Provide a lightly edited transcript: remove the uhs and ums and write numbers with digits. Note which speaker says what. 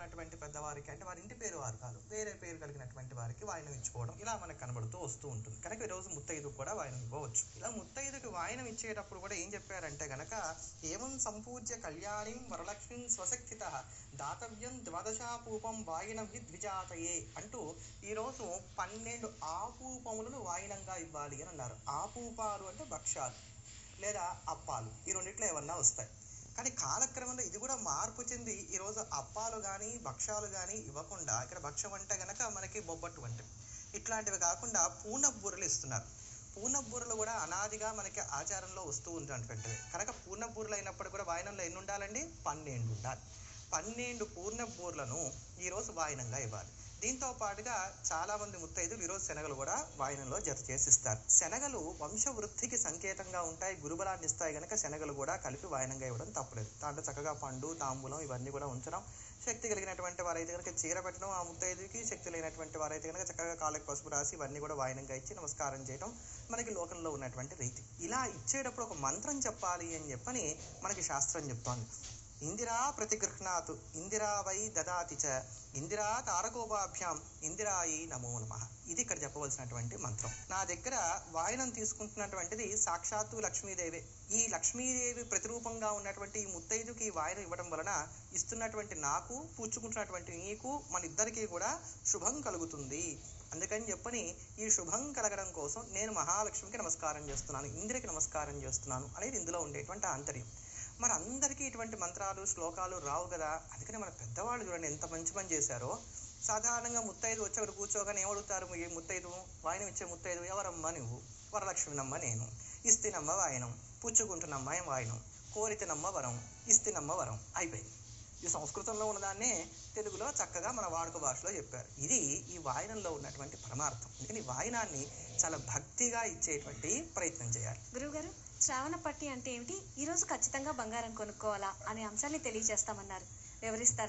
Speaker 1: ఉన్నటువంటి పెద్దవారికి, అంటే వారి ఇంటి పేరు వారు కాదు, వేరే పేరు కలిగినటువంటి వారికి వాయినం ఇచ్చుకోవడం ఇలా మనకు కనబడుతూ వస్తూ ఉంటుంది. కనుక ఈరోజు ముత్తైదుకు కూడా వాయినం ఇవ్వవచ్చు. ఇలా ముత్తైదుకి వాయినం ఇచ్చేటప్పుడు కూడా ఏం చెప్పారంటే గనక, ఏవం సంపూజ్య కళ్యాణిం వరలక్ష్మిం స్వశక్తిత దాతవ్యం ద్వాదశాపూపం వాయినం ద్విజాతయే అంటూ ఈరోజు 12 ఆపూపములను వాయినంగా ఇవ్వాలి అని అన్నారు. ఆపూపాలు అంటే భక్ష్యాలు లేదా అప్పాలు, ఈ రెండిట్లో ఏమన్నా వస్తాయి. కానీ కాలక్రమంలో ఇది కూడా మార్పు చెంది ఈరోజు అప్పాలు కానీ భక్ష్యాలు కానీ ఇవ్వకుండా, ఇక్కడ భక్ష్యం అంటే కనుక మనకి బొబ్బట్టు వంటి ఇట్లాంటివి కాకుండా పూర్ణబూరలు ఇస్తున్నారు. పూర్ణబూరలు కూడా అనాదిగా మనకి ఆచారంలో వస్తూ ఉన్నటువంటివి. కనుక పూర్ణబూరలు అయినప్పుడు కూడా వాయినంలో ఎన్ని ఉండాలండి? 12 ఉండాలి. 12 పూర్ణబూరలను ఈరోజు వాయినంగా ఇవ్వాలి. దీంతో పాటుగా చాలా మంది ముత్తైదులు ఈరోజు శనగలు కూడా వాయినంలో జత చేసిస్తారు. శనగలు వంశవృద్ధికి సంకేతంగా ఉంటాయి, గురుబలాన్ని ఇస్తాయి. కనుక శనగలు కూడా కలిపి వాయినంగా ఇవ్వడం తప్పలేదు. దాంట్లో చక్కగా పండు, తాంబూలం ఇవన్నీ కూడా ఉంచడం. శక్తి కలిగినటువంటి వారైతే కనుక చీర పెట్టడం ఆ ముత్తైదుకి, శక్తి లేనటువంటి వారైతే కనుక చక్కగా కాళ్ళకి పసుపు రాసి ఇవన్నీ కూడా వాయినంగా ఇచ్చి నమస్కారం చేయడం మనకి లోకంలో ఉన్నటువంటి రీతి. ఇలా ఇచ్చేటప్పుడు ఒక మంత్రం చెప్పాలి అని చెప్పని మనకి శాస్త్రం చెప్తోంది. ఇందిరా ప్రతిగృహ్ణాతు ఇందిరా వై దదాతి చ ఇందిరా తారకోపాభ్యాం ఇందిరాయి నమో నమః. ఇది ఇక్కడ చెప్పవలసినటువంటి మంత్రం. నా దగ్గర వాయినం తీసుకుంటున్నటువంటిది సాక్షాత్తు లక్ష్మీదేవి. ఈ లక్ష్మీదేవి ప్రతిరూపంగా ఉన్నటువంటి ఈ ముత్తైదుకి ఈ వాయినం ఇవ్వడం వలన ఇస్తున్నటువంటి నాకు, పుచ్చుకుంటున్నటువంటి నీకు, మన ఇద్దరికీ కూడా శుభం కలుగుతుంది. అందుకని చెప్పని ఈ శుభం కలగడం కోసం నేను మహాలక్ష్మికి నమస్కారం చేస్తున్నాను, ఇంద్రకి నమస్కారం చేస్తున్నాను అనేది ఇందులో ఉండేటువంటి ఆంతర్యం. మరి అందరికీ ఇటువంటి మంత్రాలు శ్లోకాలు రావు కదా. అందుకని మన పెద్దవాళ్ళు చూడండి ఎంత మంచి పని చేశారో. సాధారణంగా ముత్తైదు వచ్చి అక్కడ కూర్చోగానే ఏమడుగుతారు? ఈ ముత్తైదు వాయినం ఇచ్చే ముత్తైదు, ఎవరమ్మా నువ్వు? వరలక్ష్మినమ్మ నేను, ఇస్తినమ్మ వాయినం, పుచ్చుకుంటున్నమ్మ వాయినం, కోరితనమ్మ వరం, ఇస్తినమ్మ వరం. అయిపోయింది. ఈ సంస్కృతంలో ఉన్నదాన్నే తెలుగులో చక్కగా మన వాడుక భాషలో చెప్పారు. ఇది ఈ వాయినంలో ఉన్నటువంటి పరమార్థం. అందుకని వాయినాన్ని చాలా భక్తిగా ఇచ్చేటువంటి ప్రయత్నం చేయాలి.
Speaker 2: గురువుగారు, శ్రావణ పట్టి అంటే ఏమిటి? ఈరోజు ఖచ్చితంగా బంగారం కొనుక్కోవాలా అనే అంశాన్ని తెలియజేస్తామన్నారు, వివరిస్తారా?